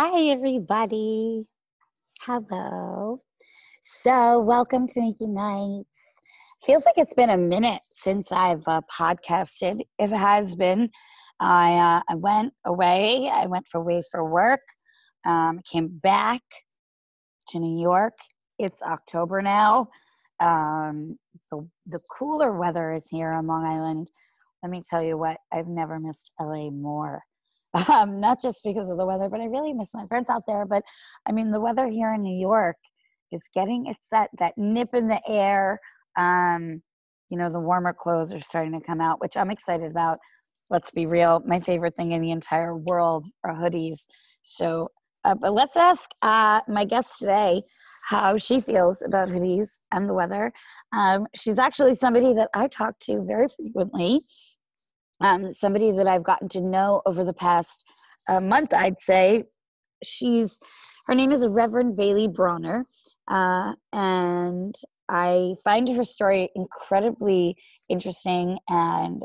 Hi, everybody. Hello. So, welcome to Nikki Nights. Feels like it's been a minute since I've podcasted. It has been. I went away. I went away for work. Came back to New York. It's October now. The cooler weather is here on Long Island. Let me tell you what, I've never missed LA more. Not just because of the weather, but I really miss my friends out there. But I mean, the weather here in New York is it's that nip in the air. The warmer clothes are starting to come out, which I'm excited about. Let's be real. My favorite thing in the entire world are hoodies. So, but let's ask my guest today how she feels about hoodies and the weather. She's actually somebody that I talk to very frequently. Somebody that I've gotten to know over the past month, I'd say. Her name is Reverend Bailey Brawner, and I find her story incredibly interesting and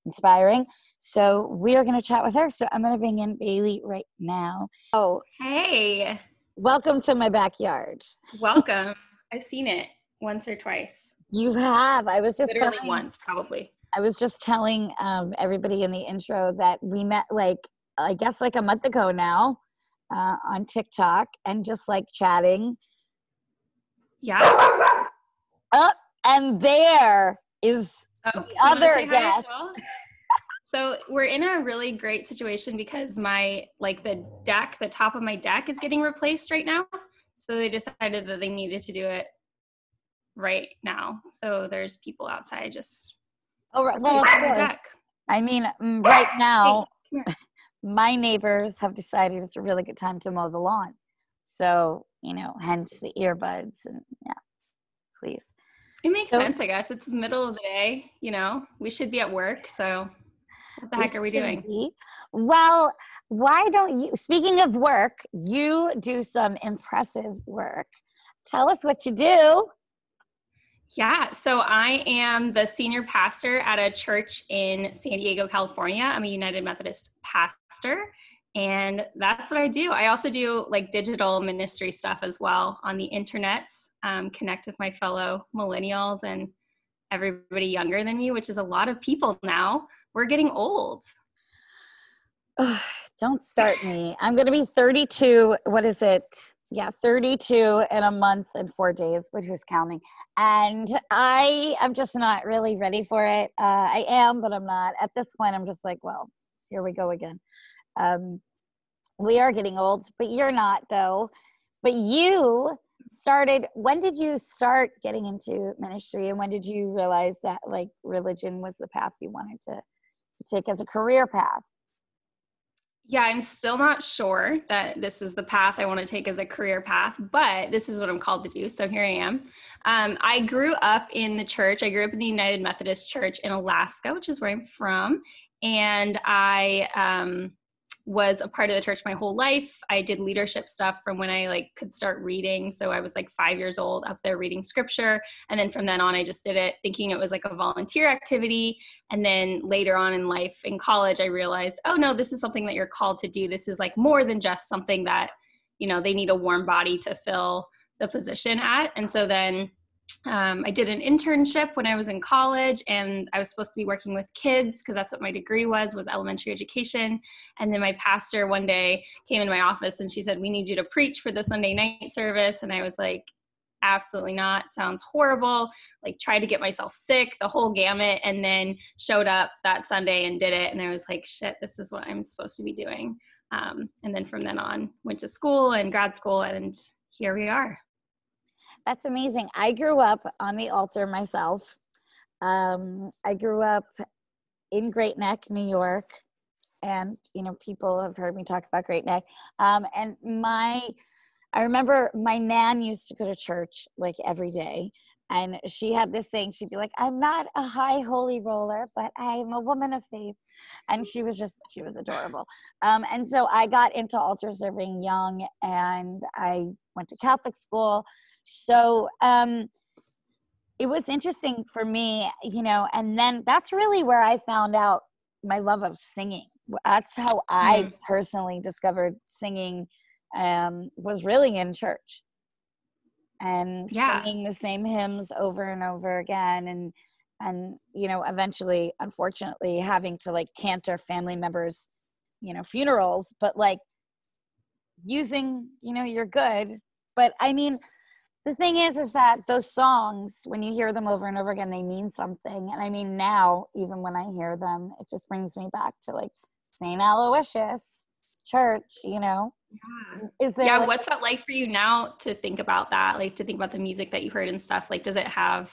inspiring. So we are going to chat with her. So I'm going to bring in Bailey right now. Oh, hey. Welcome to my backyard. Welcome. I've seen it once or twice. You have. I was just literally once, probably. I was just telling everybody in the intro that we met a month ago now on TikTok and just chatting. Yeah. And there is the other guest. Well? So we're in a really great situation because the top of my deck is getting replaced right now. So they decided that they needed to do it right now. So there's people outside just... Oh, right. Well, of course. I mean, right now, my neighbors have decided it's a really good time to mow the lawn. So, hence the earbuds and yeah, please. It makes sense, I guess. It's the middle of the day, we should be at work. So what the heck are we doing? Well, why don't you, speaking of work, you do some impressive work. Tell us what you do. Yeah, so I am the senior pastor at a church in San Diego, California. I'm a United Methodist pastor, and that's what I do. I also do digital ministry stuff as well on the internets, connect with my fellow millennials and everybody younger than me, which is a lot of people now. We're getting old. Don't start me. I'm going to be 32. What is it? Yeah, 32 in a month and 4 days, but who's counting? And I'm just not really ready for it. I am, but I'm not. At this point, I'm just well, here we go again. We are getting old, but you're not, though. But you started, when did you start getting into ministry? And when did you realize that religion was the path you wanted to take as a career path? Yeah, I'm still not sure that this is the path I want to take as a career path, but this is what I'm called to do. So here I am. I grew up in the church. I grew up in the United Methodist Church in Alaska, which is where I'm from. And I was a part of the church my whole life. I did leadership stuff from when I could start reading. So I was 5 years old up there reading scripture. And then from then on, I just did it thinking it was a volunteer activity. And then later on in life, in college, I realized, oh no, this is something that you're called to do. This is more than just something that, they need a warm body to fill the position at. And so then I did an internship when I was in college, and I was supposed to be working with kids because that's what my degree was elementary education. And then my pastor one day came in my office and she said, we need you to preach for the Sunday night service. And I was absolutely not. Sounds horrible. Tried to get myself sick, the whole gamut, and then showed up that Sunday and did it. And I was shit, this is what I'm supposed to be doing. And then from then on, went to school and grad school, and here we are. That's amazing. I grew up on the altar myself. I grew up in Great Neck, New York. And, people have heard me talk about Great Neck. And I remember my nan used to go to church every day. And she had this saying, she'd be I'm not a high holy roller, but I'm a woman of faith. And she was adorable. And so I got into altar serving young, and I went to Catholic school. So it was interesting for me, and then that's really where I found out my love of singing. That's how I personally discovered singing, was really in church and Yeah. singing the same hymns over and over again. And, you know, eventually, unfortunately, having to like cantor family members, you know, funerals, but like using, you know, you're good. But I mean, the thing is that those songs, when you hear them over and over again, they mean something. And I mean, now, even when I hear them, it just brings me back to like St. Aloysius Church, you know? Yeah. Is there Yeah. like, What's that like for you now to think about that? Like to think about the music that you heard and stuff? Like, does it have,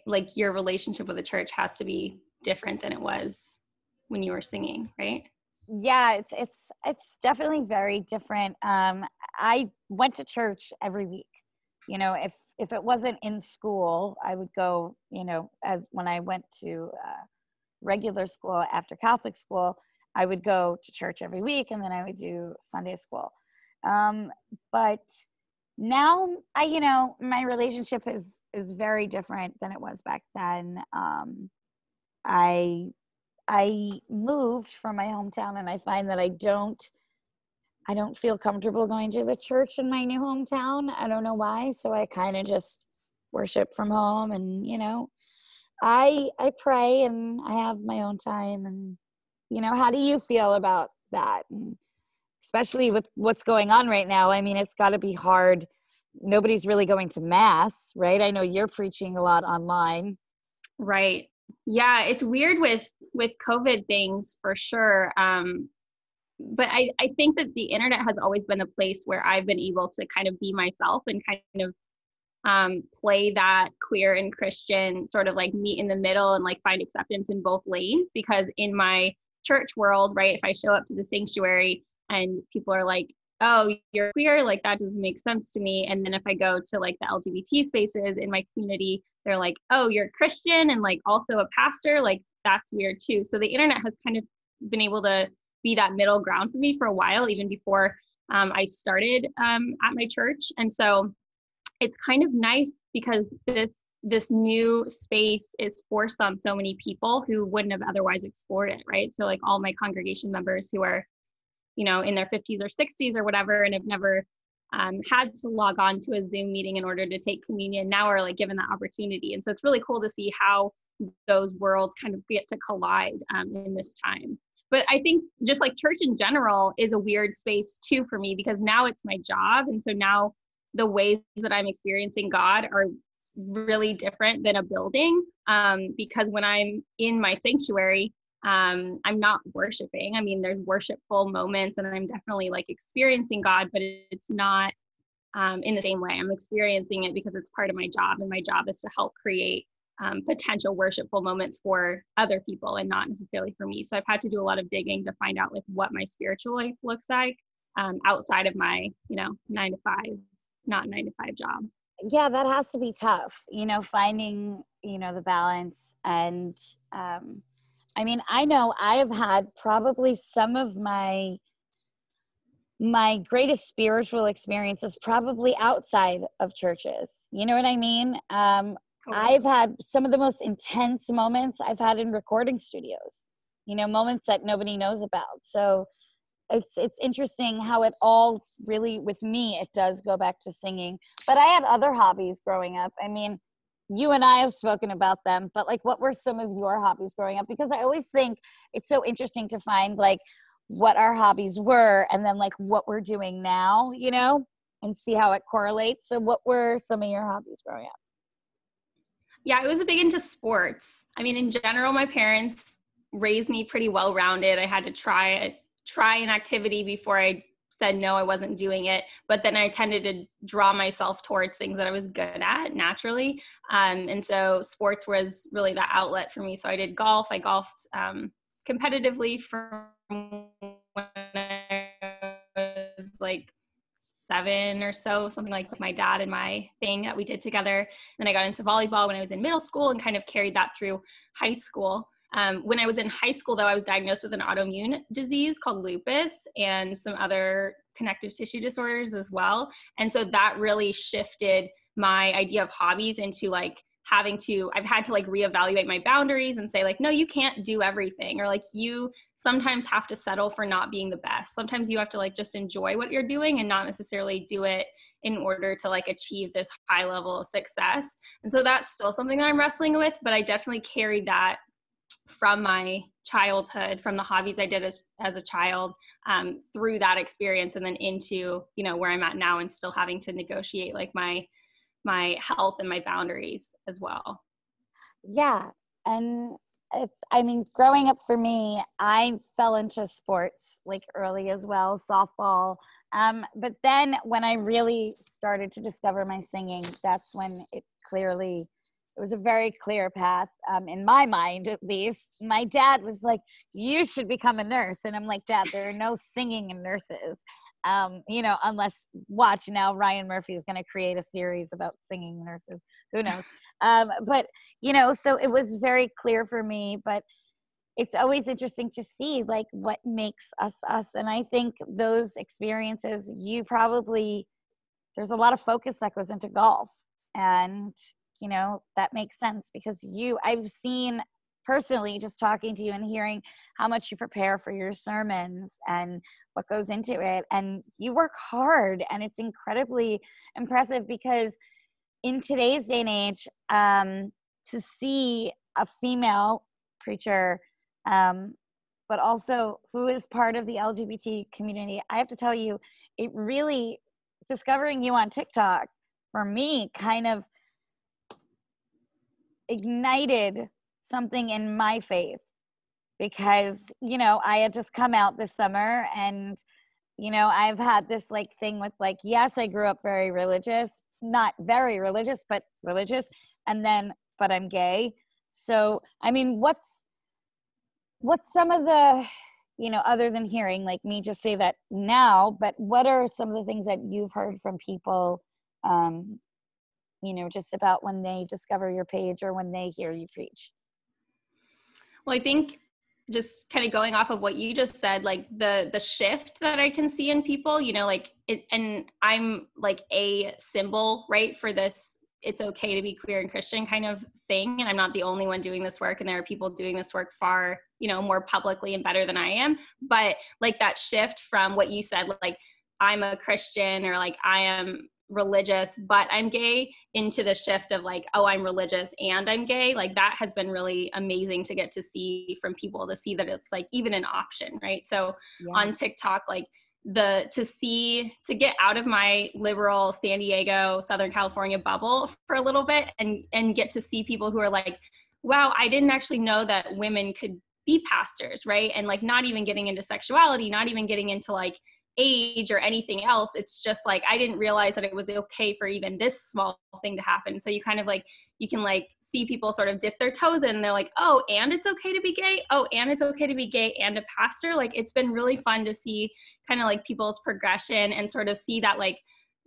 like your relationship with the church has to be different than it was when you were singing, right? yeah, it's definitely very different. I went to church every week. You know, if it wasn't in school, I would go, you know, as when I went to regular school after Catholic school, I would go to church every week, and then I would do Sunday school. Um, but now you know, my relationship is very different than it was back then. I I moved from my hometown, and I find that I don't feel comfortable going to the church in my new hometown. I don't know why. So I kind of just worship from home, and you know, I pray and I have my own time. And you know, how do you feel about that? And especially with what's going on right now. I mean, it's got to be hard. Nobody's really going to mass, right? I know you're preaching a lot online. Right. Yeah, it's weird with COVID things for sure. But I think that the internet has always been a place where I've been able to kind of be myself and kind of play that queer and Christian sort of like meet in the middle and like find acceptance in both lanes. Because in my church world, right, if I show up to the sanctuary and people are like, oh, you're queer, like that doesn't make sense to me. And then if I go to like the LGBT spaces in my community, they're like, oh, you're Christian and like also a pastor, like that's weird too. So the internet has kind of been able to be that middle ground for me for a while, even before I started at my church. And so it's kind of nice because this new space is forced on so many people who wouldn't have otherwise explored it, right? So like all my congregation members who are, you know, in their 50s or 60s or whatever, and have never had to log on to a Zoom meeting in order to take communion, now are like given that opportunity. And so it's really cool to see how those worlds kind of get to collide in this time. But I think just like church in general is a weird space too for me, because now it's my job. And so now the ways that I'm experiencing God are really different than a building, because when I'm in my sanctuary, I'm not worshiping. I mean, there's worshipful moments and I'm definitely like experiencing God, but it's not in the same way. I'm experiencing it because it's part of my job, and my job is to help create potential worshipful moments for other people and not necessarily for me. So I've had to do a lot of digging to find out like what my spiritual life looks like outside of my, you know, 9 to 5, not 9 to 5 job. Yeah, that has to be tough, you know, finding, you know, the balance. And I mean, I know I have had probably some of my greatest spiritual experiences probably outside of churches. You know what I mean? I've had some of the most intense moments I've had in recording studios, you know, moments that nobody knows about. So it's interesting how it all really, with me, it does go back to singing. But I had other hobbies growing up. I mean, you and I have spoken about them, but like, what were some of your hobbies growing up? Because I always think it's so interesting to find like what our hobbies were and then like what we're doing now, you know, and see how it correlates. So what were some of your hobbies growing up? Yeah, I was big into sports. I mean, in general, my parents raised me pretty well rounded. I had to try an activity before I said no, I wasn't doing it. But then I tended to draw myself towards things that I was good at naturally. And so sports was really the outlet for me. So I did golf. I golfed competitively from when I was like 7 or so, something like my dad and my thing that we did together. Then I got into volleyball when I was in middle school and kind of carried that through high school. When I was in high school, though, I was diagnosed with an autoimmune disease called lupus and some other connective tissue disorders as well. And so that really shifted my idea of hobbies into like I've had to like reevaluate my boundaries and say like, no, you can't do everything. Or like you sometimes have to settle for not being the best. Sometimes you have to like just enjoy what you're doing and not necessarily do it in order to like achieve this high level of success. And so that's still something that I'm wrestling with, but I definitely carried that from my childhood, from the hobbies I did as a child, through that experience and then into, you know, where I'm at now and still having to negotiate like my health and my boundaries as well. Yeah. And I mean, growing up for me, I fell into sports like early as well, softball. But then when I really started to discover my singing, that's when it was a very clear path, in my mind, at least. My dad was like, you should become a nurse. And I'm like, Dad, there are no singing nurses. Unless watch now, Ryan Murphy is going to create a series about singing nurses. Who knows? But, so it was very clear for me, but it's always interesting to see like what makes us us. And I think those experiences, there's a lot of focus that goes into golf. And that makes sense because I've seen personally, just talking to you and hearing how much you prepare for your sermons and what goes into it. And you work hard, and it's incredibly impressive because in today's day and age, to see a female preacher, but also who is part of the LGBT community, I have to tell you, it really, discovering you on TikTok, for me, kind of ignited something in my faith because, I had just come out this summer and, I've had this like thing with like, yes, I grew up very religious, not very religious, but religious. But I'm gay. So, I mean, what's some of the, other than hearing like me just say that now, but what are some of the things that you've heard from people, just about when they discover your page or when they hear you preach? Well, I think just kind of going off of what you just said, like the shift that I can see in people, like it, and I'm like a symbol, right, for this, it's okay to be queer and Christian kind of thing. And I'm not the only one doing this work. And there are people doing this work far, more publicly and better than I am. But like that shift from what you said, like I'm a Christian or like I am religious, but I'm gay, into the shift of like, oh, I'm religious and I'm gay. Like that has been really amazing to get to see from people, to see that it's like even an option, right? So Yeah. On TikTok, like to get out of my liberal San Diego, Southern California bubble for a little bit and get to see people who are like, wow, I didn't actually know that women could be pastors, right? And like not even getting into sexuality, not even getting into like age or anything else. It's just like, I didn't realize that it was okay for even this small thing to happen. So you kind of like, you can like see people sort of dip their toes in and they're like, oh, and it's okay to be gay. Oh, and it's okay to be gay and a pastor. Like, it's been really fun to see kind of like people's progression and sort of see that like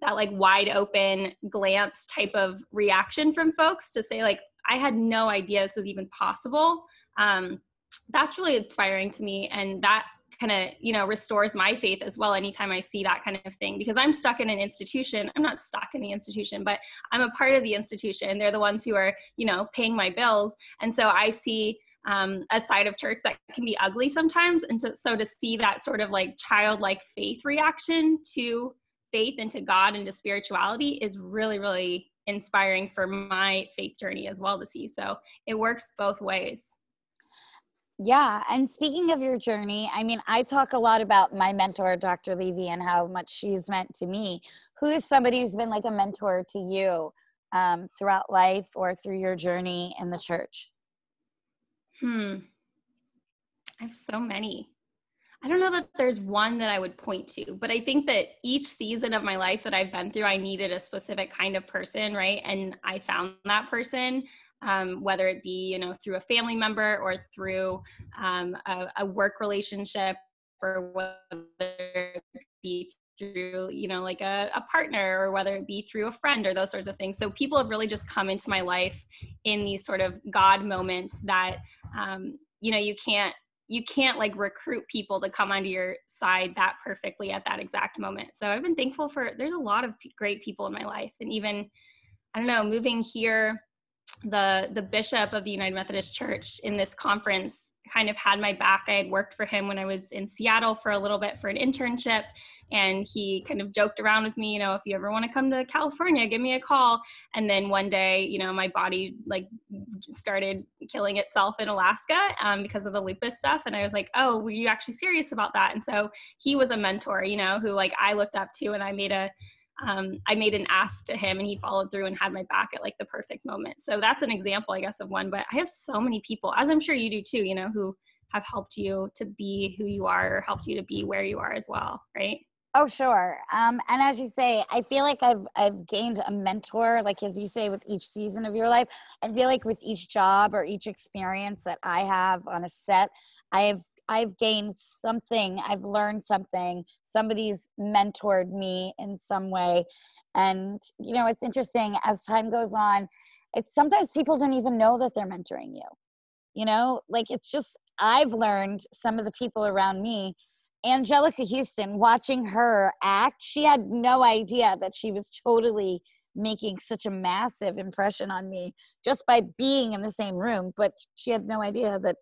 wide open glance type of reaction from folks to say like, I had no idea this was even possible. That's really inspiring to me. And that kind of, restores my faith as well anytime I see that kind of thing, because I'm stuck in an institution. I'm not stuck in the institution, but I'm a part of the institution. They're the ones who are, paying my bills. And so I see a side of church that can be ugly sometimes. And so to see that sort of like childlike faith reaction to faith and to God and to spirituality is really, really inspiring for my faith journey as well to see. So it works both ways. Yeah. And speaking of your journey, I mean, I talk a lot about my mentor, Dr. Levy, and how much she's meant to me. Who is somebody who's been like a mentor to you throughout life or through your journey in the church? I have so many. I don't know that there's one that I would point to, but I think that each season of my life that I've been through, I needed a specific kind of person, right? And I found that person. Whether it be, through a family member or through a work relationship, or whether it be through, like a partner, or whether it be through a friend or those sorts of things. So people have really just come into my life in these sort of God moments that, you can't like recruit people to come onto your side that perfectly at that exact moment. So I've been thankful there's a lot of great people in my life. And even, I don't know, moving here the bishop of the United Methodist Church in this conference kind of had my back. I had worked for him when I was in Seattle for a little bit for an internship, and he kind of joked around with me, if you ever want to come to California, give me a call. And then one day, my body like started killing itself in Alaska because of the lupus stuff. And I was like, oh, were you actually serious about that? And so he was a mentor, who like I looked up to, and I made an ask to him, and he followed through and had my back at like the perfect moment. So that's an example, I guess, of one, but I have so many people, as I'm sure you do too, who have helped you to be who you are, or helped you to be where you are as well. Right. Oh, sure. And as you say, I feel like I've gained a mentor, like as you say, with each season of your life. I feel like with each job or each experience that I have on a set, I've gained something. I've learned something. Somebody's mentored me in some way. And, it's interesting as time goes on, it's sometimes people don't even know that they're mentoring you, like it's just, I've learned some of the people around me. Angelica Houston, watching her act, she had no idea that she was totally making such a massive impression on me just by being in the same room. But she had no idea that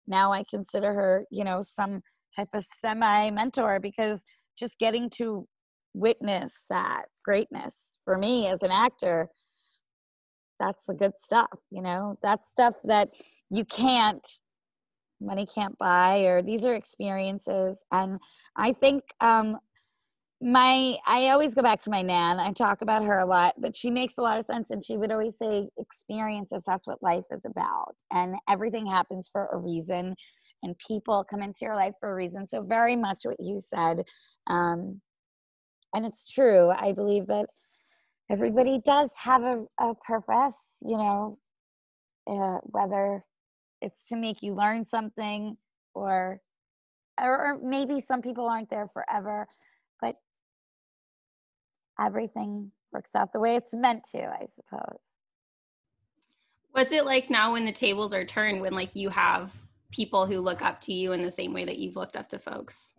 now I consider her, some type of semi-mentor, because just getting to witness that greatness for me as an actor, that's the good stuff, that's stuff that money can't buy, or these are experiences. And I think I always go back to my Nan. I talk about her a lot, but she makes a lot of sense. And she would always say experiences, that's what life is about. And everything happens for a reason, and people come into your life for a reason. So very much what you said. And it's true. I believe that everybody does have a purpose, whether it's to make you learn something, or maybe some people aren't there forever, but everything works out the way it's meant to, I suppose. What's it like now when the tables are turned, when like you have people who look up to you in the same way that you've looked up to folks?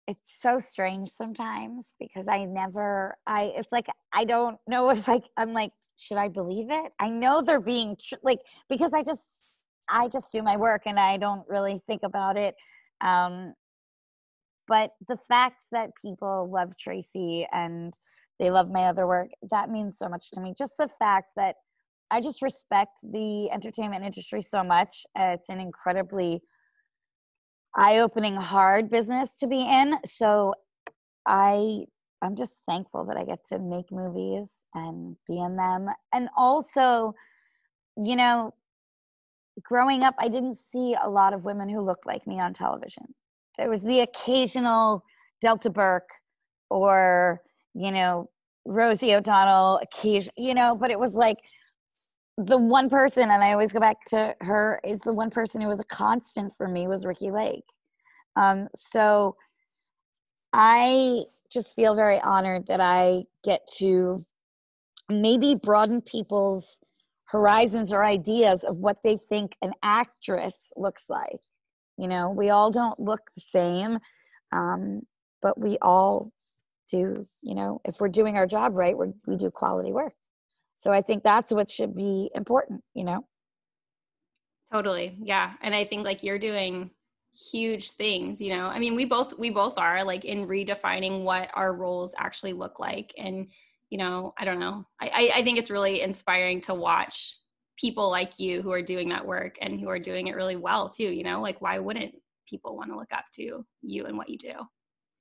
It's so strange sometimes, because it's like, I don't know if I'm like, should I believe it? I know they're being because I just do my work and I don't really think about it. But the fact that people love Tracy and they love my other work, that means so much to me. Just the fact that I just respect the entertainment industry so much. It's an incredibly eye-opening, hard business to be in. So I'm just thankful that I get to make movies and be in them. And also, growing up, I didn't see a lot of women who looked like me on television. There was the occasional Delta Burke or, Rosie O'Donnell, but it was like the one person, and I always go back to her, is the one person who was a constant for me was Ricki Lake. So I just feel very honored that I get to maybe broaden people's horizons or ideas of what they think an actress looks like. We all don't look the same, but we all do, if we're doing our job right, we do quality work. So I think that's what should be important, Totally. Yeah. And I think like you're doing huge things, I mean, we both are like in redefining what our roles actually look like. And, I don't know. I think it's really inspiring to watch people like you who are doing that work and who are doing it really well too, like why wouldn't people want to look up to you and what you do?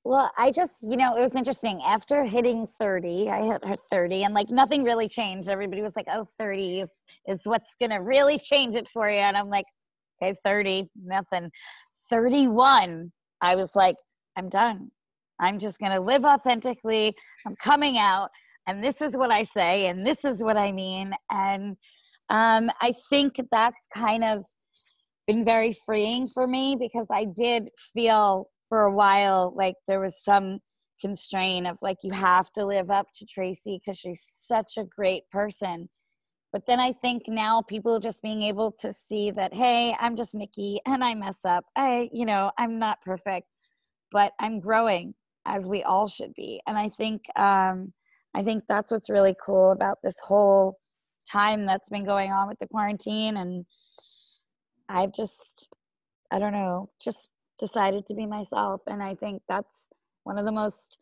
Well, I just, it was interesting. After hitting 30, I hit her 30, and like nothing really changed. Everybody was like, oh, 30 is what's going to really change it for you. And I'm like, okay, 30, nothing. 31, I was like, I'm done. I'm just going to live authentically. I'm coming out, and this is what I say, and this is what I mean. And I think that's kind of been very freeing for me, because I did feel for a while like there was some constraint of like, you have to live up to Tracy because she's such a great person. But then I think now people just being able to see that, hey, I'm just Nikki and I mess up. I'm not perfect, but I'm growing, as we all should be. And I think that's what's really cool about this whole time that's been going on with the quarantine, and I've just, I don't know, just decided to be myself. And I think that's one of the most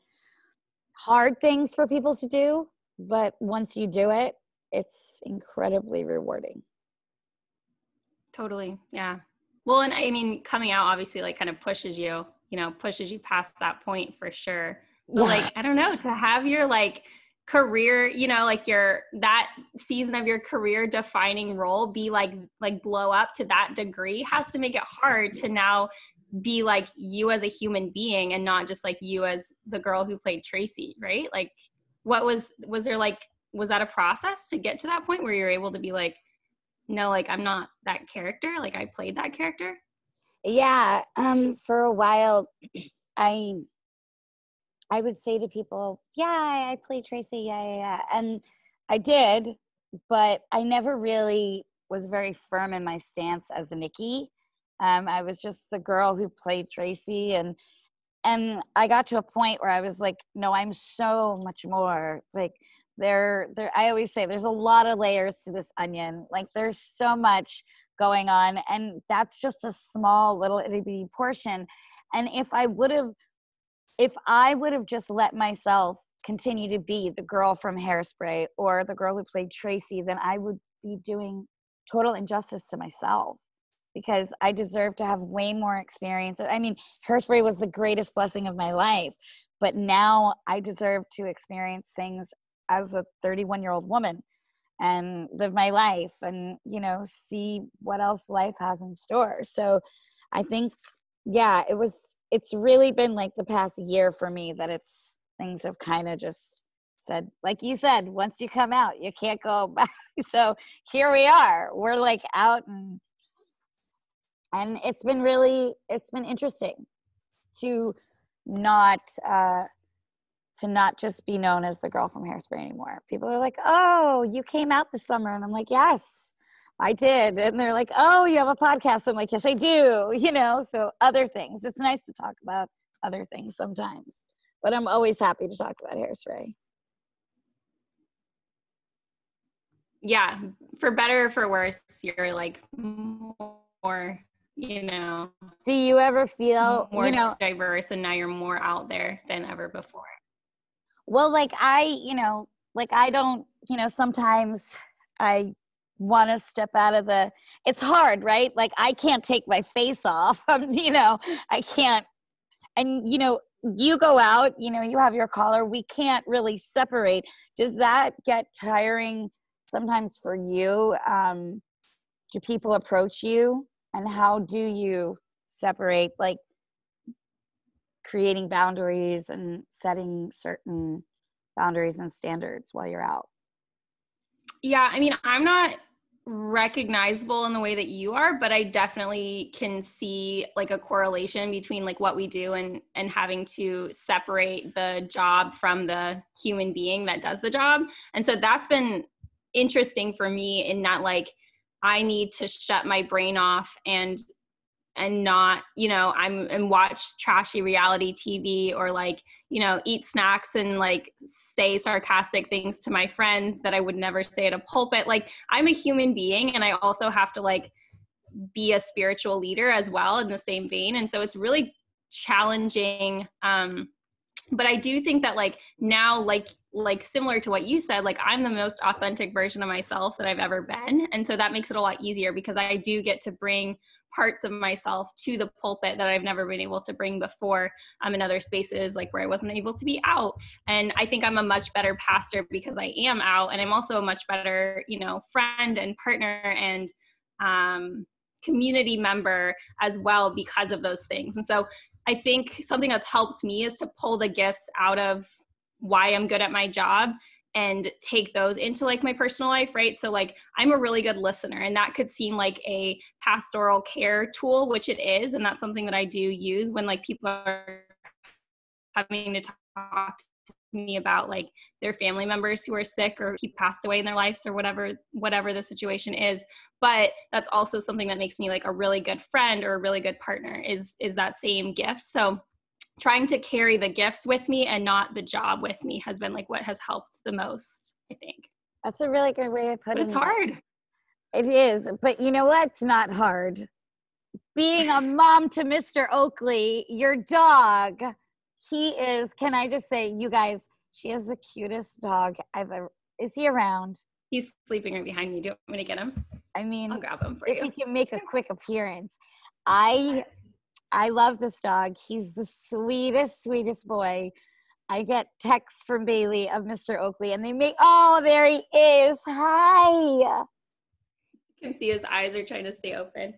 hard things for people to do, but once you do it, it's incredibly rewarding. Totally. Yeah. Well, and I mean, coming out obviously like kind of pushes you, pushes you past that point for sure. But like, I don't know, to have your like career, like that season of your career defining role be like blow up to that degree has to make it hard to now be like you as a human being and not just like you as the girl who played Tracy, right? Like was there like, was that a process to get to that point where you're able to be like, no, like I'm not that character, like I played that character? Yeah. For a while, I would say to people, yeah, I played Tracy. Yeah. And I did, but I never really was very firm in my stance as a Nikki. I was just the girl who played Tracy. And I got to a point where I was like, no, I'm so much more. Like I always say there's a lot of layers to this onion. Like there's so much going on, and that's just a small little itty bitty portion. And if I would have just let myself continue to be the girl from Hairspray or the girl who played Tracy, then I would be doing total injustice to myself, because I deserve to have way more experience. I mean, Hairspray was the greatest blessing of my life, but now I deserve to experience things as a 31-year-old woman and live my life and, see what else life has in store. So I think, yeah, it's really been like the past year for me that things have kind of just said, like you said, once you come out, you can't go back. So here we are, we're like out, and it's been interesting to not just be known as the girl from Hairspray anymore. People are like, oh, you came out this summer. And I'm like, yes, I did. And they're like, oh, you have a podcast. I'm like, yes, I do. So other things. It's nice to talk about other things sometimes, but I'm always happy to talk about Hairspray. Yeah. For better or for worse, you're like more, do you ever feel more diverse, and now you're more out there than ever before? Well, like I don't, sometimes I want to step out of it's hard, right? Like I can't take my face off. I can't. And, you go out, you have your collar, we can't really separate. Does that get tiring sometimes for you? Do people approach you, and how do you separate, like creating boundaries and setting certain boundaries and standards while you're out? Yeah, I mean, I'm not recognizable in the way that you are, but I definitely can see like a correlation between like what we do and having to separate the job from the human being that does the job. And so that's been interesting for me in that like I need to shut my brain off and not, and watch trashy reality TV or like, eat snacks and like say sarcastic things to my friends that I would never say at a pulpit. Like I'm a human being, and I also have to like be a spiritual leader as well in the same vein. And so it's really challenging. But I do think that like now, like similar to what you said, like I'm the most authentic version of myself that I've ever been. And so that makes it a lot easier because I do get to bring parts of myself to the pulpit that I've never been able to bring before in other spaces, like where I wasn't able to be out. And I think I'm a much better pastor because I am out, and I'm also a much better, friend and partner and community member as well because of those things. And so I think something that's helped me is to pull the gifts out of why I'm good at my job and take those into like my personal life, right? So like I'm a really good listener, and that could seem like a pastoral care tool, which it is. And that's something that I do use when like people are having to talk to me about like their family members who are sick or who passed away in their lives or whatever the situation is. But that's also something that makes me like a really good friend or a really good partner is that same gift. So trying to carry the gifts with me and not the job with me has been like what has helped the most, I think. That's a really good way of But putting it's it. hard. It is, but you know what's not hard? Being a mom to Mr. Oakley, your dog. He is, can I just say, you guys, she is the cutest dog I've ever, is he around? He's sleeping right behind me. Do you want me to get him? I mean, I'll grab him for if you. he can make a quick appearance. I love this dog. He's the sweetest boy. I get texts from Bailey of Mr. Oakley, and they make, oh, there he is. Hi. You can see his eyes are trying to stay open.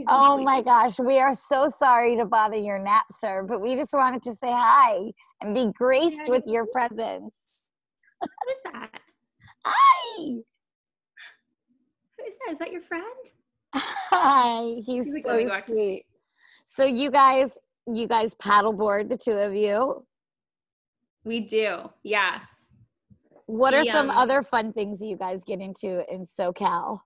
Oh my gosh, we are so sorry to bother your nap, sir, but we just wanted to say hi and be graced with your presence. What is that? Hi. Who is that? Is that your friend? Hi. He's like, so let me go back to sweet. sleep. So you guys paddleboard, the two of you? We do, yeah. What are some other fun things you guys get into in SoCal?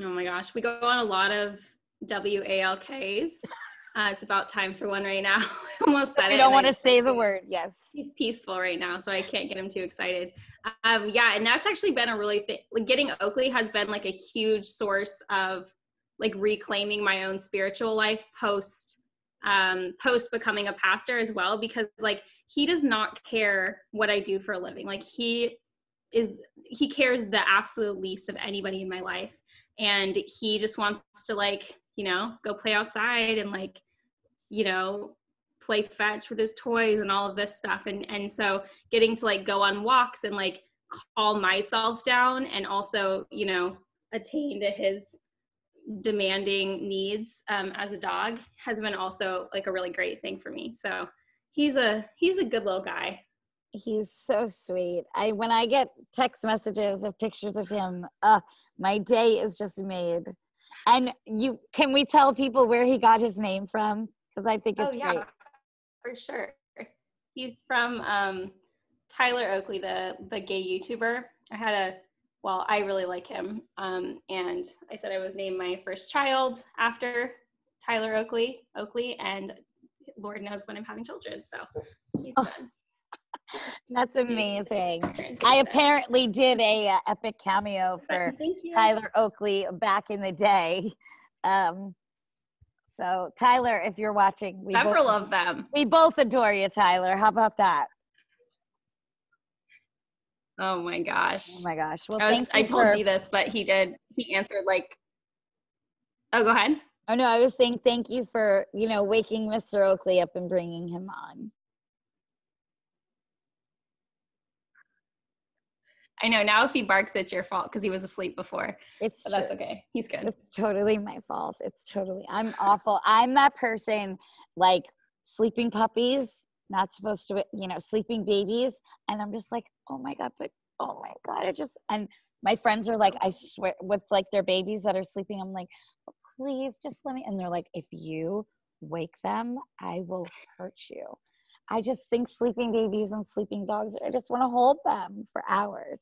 Oh my gosh, we go on a lot of WALKs. It's about time for one right now. I almost said it. You don't want to say the word, yes. He's peaceful right now, so I can't get him too excited. Yeah, and that's actually been a really like getting Oakley has been like a huge source of like reclaiming my own spiritual life post becoming a pastor as well, because like he does not care what I do for a living. Like he cares the absolute least of anybody in my life, and he just wants to like, you know, go play outside and like, you know, play fetch with his toys and all of this stuff. And so getting to like go on walks and like calm myself down and also, you know, attain to his demanding needs as a dog has been also like a really great thing for me. So he's a good little guy. He's so sweet. When I get text messages of pictures of him, my day is just made. And can we tell people where he got his name from? Because I think it's great. For sure. He's from Tyler Oakley, the gay YouTuber. I really like him. And I said I was named my first child after Tyler Oakley, and Lord knows when I'm having children. So he's done. That's amazing. I apparently did a epic cameo for Tyler Oakley back in the day. So Tyler, if you're watching, several of them. We both adore you, Tyler. How about that? Oh my gosh. Well, I told you this, but he answered like, oh, go ahead. Oh no, I was saying thank you for, you know, waking Mr. Oakley up and bringing him on. I know now if he barks, it's your fault because he was asleep before. That's okay. He's good. It's totally my fault. I'm awful. I'm that person, like sleeping puppies, not supposed to, you know, sleeping babies. And I'm just like, oh my God, and my friends are like, I swear, with like their babies that are sleeping, I'm like, oh, please just let me. And they're like, if you wake them, I will hurt you. I just think sleeping babies and sleeping dogs, I just want to hold them for hours.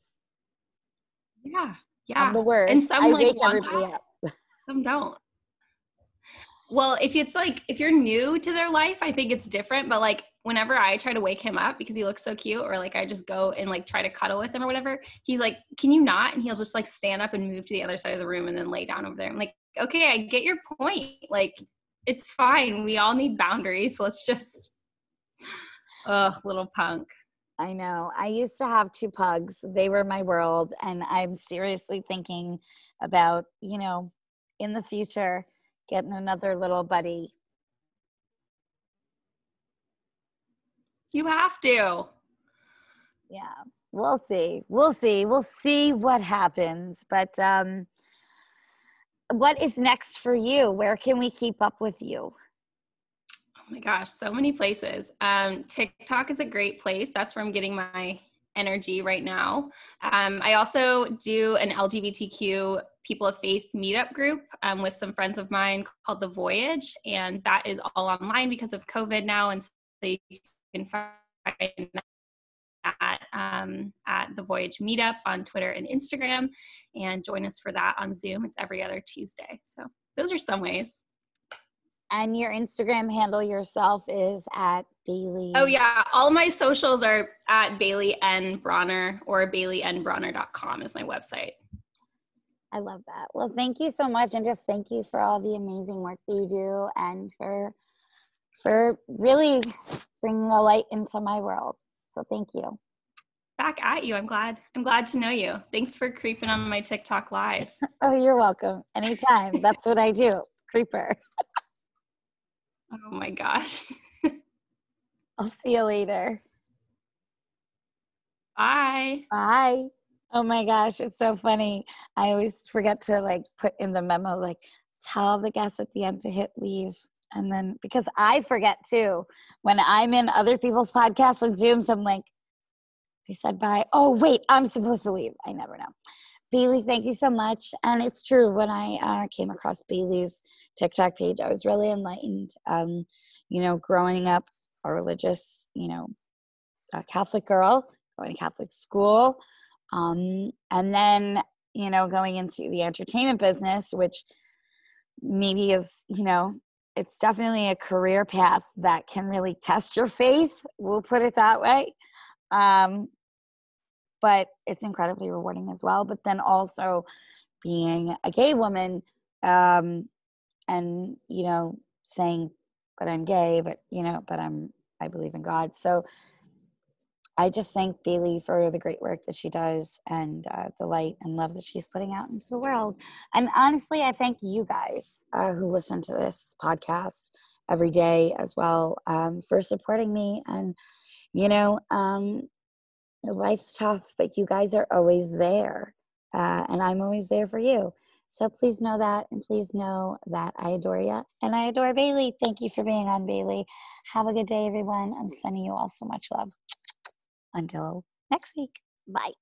Yeah. I'm the worst. And some I wake everybody up. Some don't. Well, if you're new to their life, I think it's different. But like whenever I try to wake him up because he looks so cute, or like I just go and like try to cuddle with him or whatever, he's like, can you not? And he'll just like stand up and move to the other side of the room and then lay down over there. I'm like, okay, I get your point. Like, it's fine. We all need boundaries. So let's just, little punk. I know. I used to have 2 pugs. They were my world. And I'm seriously thinking about, you know, in the future, getting another little buddy. You have to. Yeah, we'll see. We'll see what happens. But what is next for you? Where can we keep up with you? Oh my gosh, so many places. TikTok is a great place. That's where I'm getting my energy right now. I also do an LGBTQ people of faith meetup group with some friends of mine called The Voyage. And that is all online because of COVID now. And so you can find that at The Voyage Meetup on Twitter and Instagram, and join us for that on Zoom. It's every other Tuesday. So those are some ways. And your Instagram handle yourself is at Bailey. Oh yeah, all my socials are at Bailey N Brawner, or baileynbrawner.com is my website. I love that. Well, thank you so much, and just thank you for all the amazing work that you do, and for really bringing a light into my world. So thank you. Back at you. I'm glad to know you. Thanks for creeping on my TikTok live. Oh, you're welcome. Anytime. That's what I do. Creeper. Oh my gosh. I'll see you later. Bye. Bye. Oh my gosh, it's so funny. I always forget to like put in the memo, like tell the guests at the end to hit leave. And then because I forget too, when I'm in other people's podcasts on Zoom, so I'm like, they said bye. Oh, wait, I'm supposed to leave. I never know. Bailey, thank you so much. And it's true, when I came across Bailey's TikTok page, I was really enlightened. Growing up a religious, a Catholic girl, going to Catholic school. And then, going into the entertainment business, which maybe is, it's definitely a career path that can really test your faith. We'll put it that way. But it's incredibly rewarding as well. But then also being a gay woman, and, saying, but I'm gay, but I believe in God. So I just thank Bailey for the great work that she does, and the light and love that she's putting out into the world. And honestly, I thank you guys who listen to this podcast every day as well, for supporting me. And, life's tough, but you guys are always there. And I'm always there for you. So please know that, and please know that I adore you, and I adore Bailey. Thank you for being on, Bailey. Have a good day, everyone. I'm sending you all so much love. Until next week. Bye.